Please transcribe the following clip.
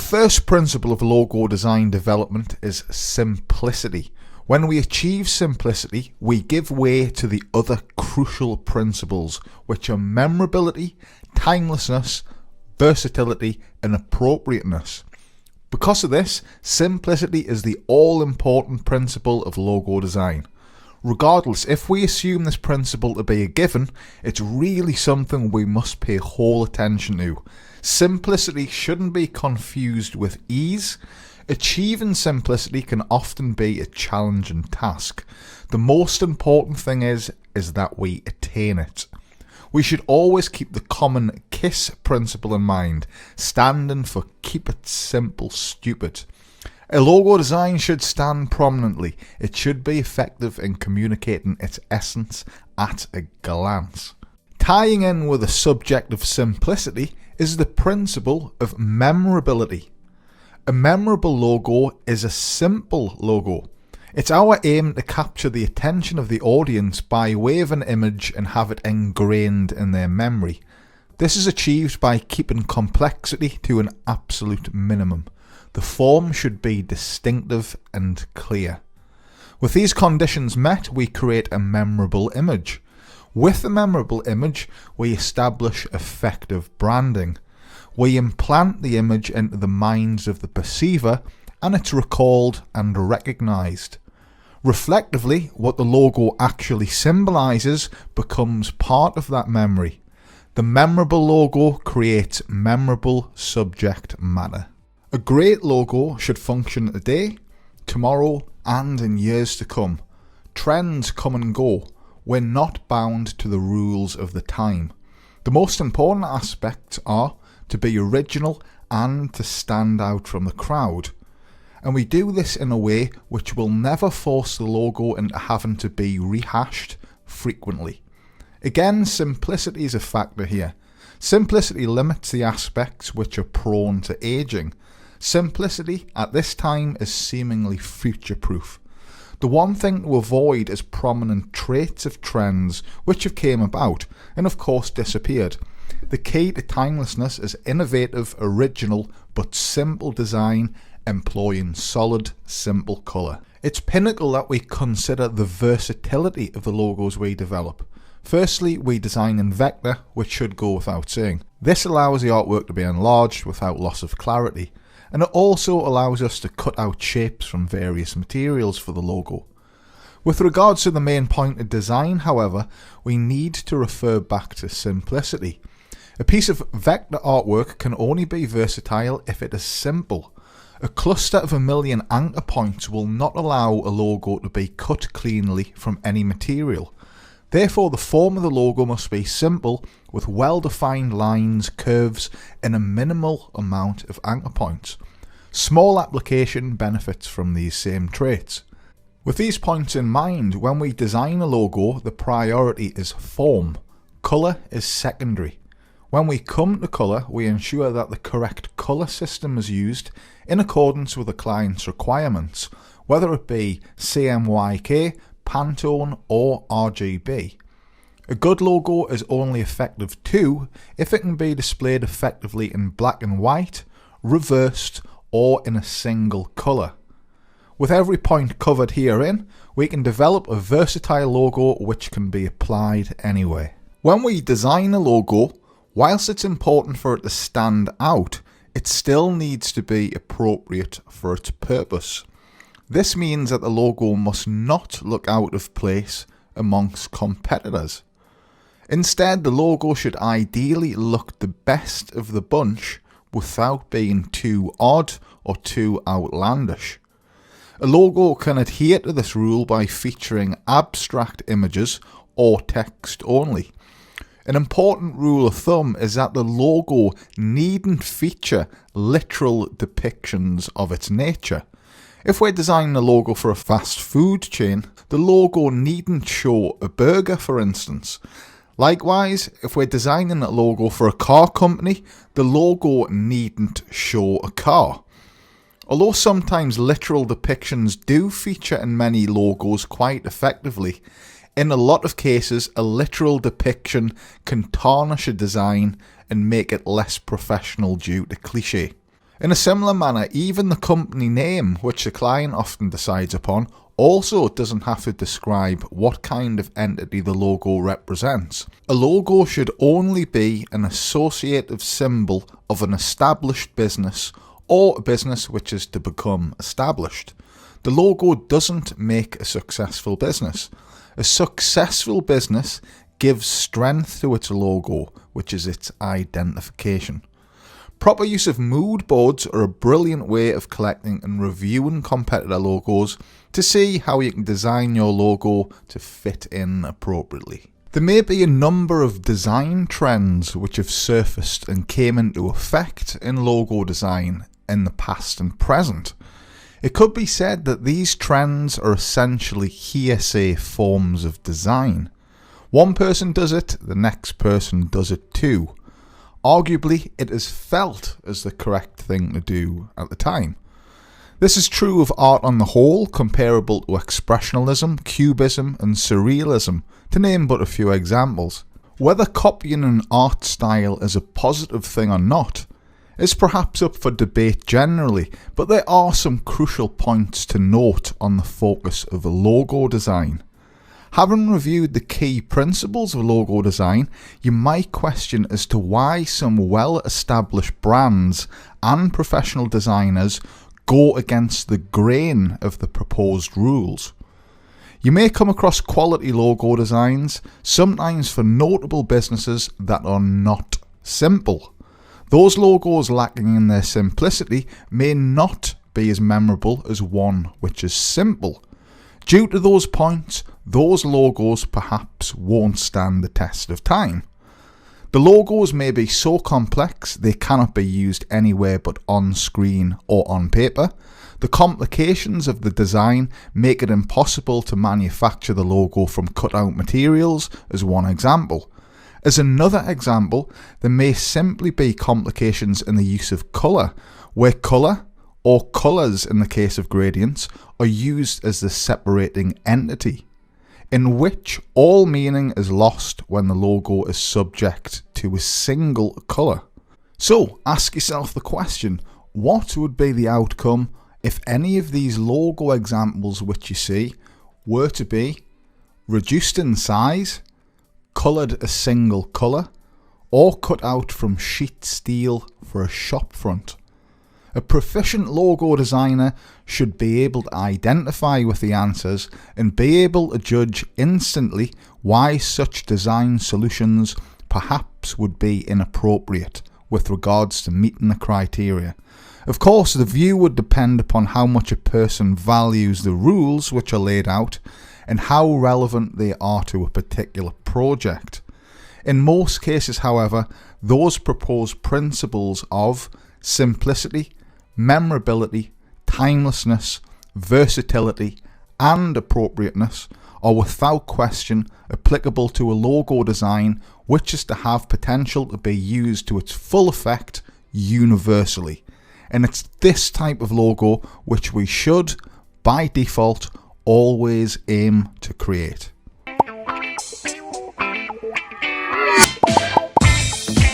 first principle of logo design development is simplicity. When we achieve simplicity, we give way to the other crucial principles, which are memorability, timelessness, versatility, and appropriateness. Because of this, simplicity is the all-important principle of logo design. Regardless, if we assume this principle to be a given, it's really something we must pay whole attention to. Simplicity shouldn't be confused with ease. Achieving simplicity can often be a challenging task. The most important thing is that we attain it. We should always keep the common KISS principle in mind, standing for keep it simple, stupid. A logo design should stand prominently. It should be effective in communicating its essence at a glance. Tying in with the subject of simplicity is the principle of memorability. A memorable logo is a simple logo. It's our aim to capture the attention of the audience by way of an image and have it ingrained in their memory. This is achieved by keeping complexity to an absolute minimum. The form should be distinctive and clear. With these conditions met, we create a memorable image. With a memorable image, we establish effective branding. We implant the image into the minds of the perceiver, and it's recalled and recognised. Reflectively, what the logo actually symbolises becomes part of that memory. The memorable logo creates memorable subject matter. A great logo should function today, tomorrow, and in years to come. Trends come and go. We're not bound to the rules of the time. The most important aspects are to be original and to stand out from the crowd. And we do this in a way which will never force the logo into having to be rehashed frequently. Again, simplicity is a factor here. Simplicity limits the aspects which are prone to aging. Simplicity at this time is seemingly future-proof. The one thing to avoid is prominent traits of trends which have came about and of course disappeared. The key to timelessness is innovative, original but simple design employing solid, simple colour. It's pinnacle that we consider the versatility of the logos we develop. Firstly, we design in vector, which should go without saying. This allows the artwork to be enlarged without loss of clarity, and it also allows us to cut out shapes from various materials for the logo. With regards to the main point of design, however, we need to refer back to simplicity. A piece of vector artwork can only be versatile if it is simple. A cluster of 1,000,000 anchor points will not allow a logo to be cut cleanly from any material. Therefore, the form of the logo must be simple, with well-defined lines, curves, and a minimal amount of anchor points. Small application benefits from these same traits. With these points in mind, when we design a logo, the priority is form. Colour is secondary. When we come to colour, we ensure that the correct colour system is used in accordance with the client's requirements, whether it be CMYK, Pantone or RGB. A good logo is only effective too if it can be displayed effectively in black and white, reversed or in a single colour. With every point covered herein, we can develop a versatile logo which can be applied anywhere. When we design a logo, whilst it's important for it to stand out, it still needs to be appropriate for its purpose. This means that the logo must not look out of place amongst competitors. Instead, the logo should ideally look the best of the bunch without being too odd or too outlandish. A logo can adhere to this rule by featuring abstract images or text only. An important rule of thumb is that the logo needn't feature literal depictions of its nature. If we're designing a logo for a fast food chain, the logo needn't show a burger, for instance. Likewise, if we're designing a logo for a car company, the logo needn't show a car. Although sometimes literal depictions do feature in many logos quite effectively, in a lot of cases a literal depiction can tarnish a design and make it less professional due to cliché. In a similar manner, even the company name, which the client often decides upon, also doesn't have to describe what kind of entity the logo represents. A logo should only be an associative symbol of an established business or a business which is to become established. The logo doesn't make a successful business. A successful business gives strength to its logo, which is its identification. Proper use of mood boards are a brilliant way of collecting and reviewing competitor logos to see how you can design your logo to fit in appropriately. There may be a number of design trends which have surfaced and came into effect in logo design in the past and present. It could be said that these trends are essentially hearsay forms of design. One person does it, the next person does it too. Arguably, it is felt as the correct thing to do at the time. This is true of art on the whole, comparable to expressionism, cubism and surrealism, to name but a few examples. Whether copying an art style is a positive thing or not is perhaps up for debate generally, but there are some crucial points to note on the focus of logo design. Having reviewed the key principles of logo design, you might question as to why some well-established brands and professional designers go against the grain of the proposed rules. You may come across quality logo designs, sometimes for notable businesses that are not simple. Those logos lacking in their simplicity may not be as memorable as one which is simple. Due to those points, those logos perhaps won't stand the test of time. The logos may be so complex they cannot be used anywhere but on screen or on paper. The complications of the design make it impossible to manufacture the logo from cut-out materials, as one example. As another example, there may simply be complications in the use of colour, where colour, or colours in the case of gradients, are used as the separating entity, in which all meaning is lost when the logo is subject to a single colour. So ask yourself the question, what would be the outcome if any of these logo examples which you see were to be reduced in size, coloured a single colour, or cut out from sheet steel for a shop front? A proficient logo designer should be able to identify with the answers and be able to judge instantly why such design solutions perhaps would be inappropriate with regards to meeting the criteria. Of course, the view would depend upon how much a person values the rules which are laid out and how relevant they are to a particular project. In most cases, however, those proposed principles of simplicity, memorability, timelessness, versatility and appropriateness are without question applicable to a logo design which is to have potential to be used to its full effect universally. And it's this type of logo which we should, by default, always aim to create.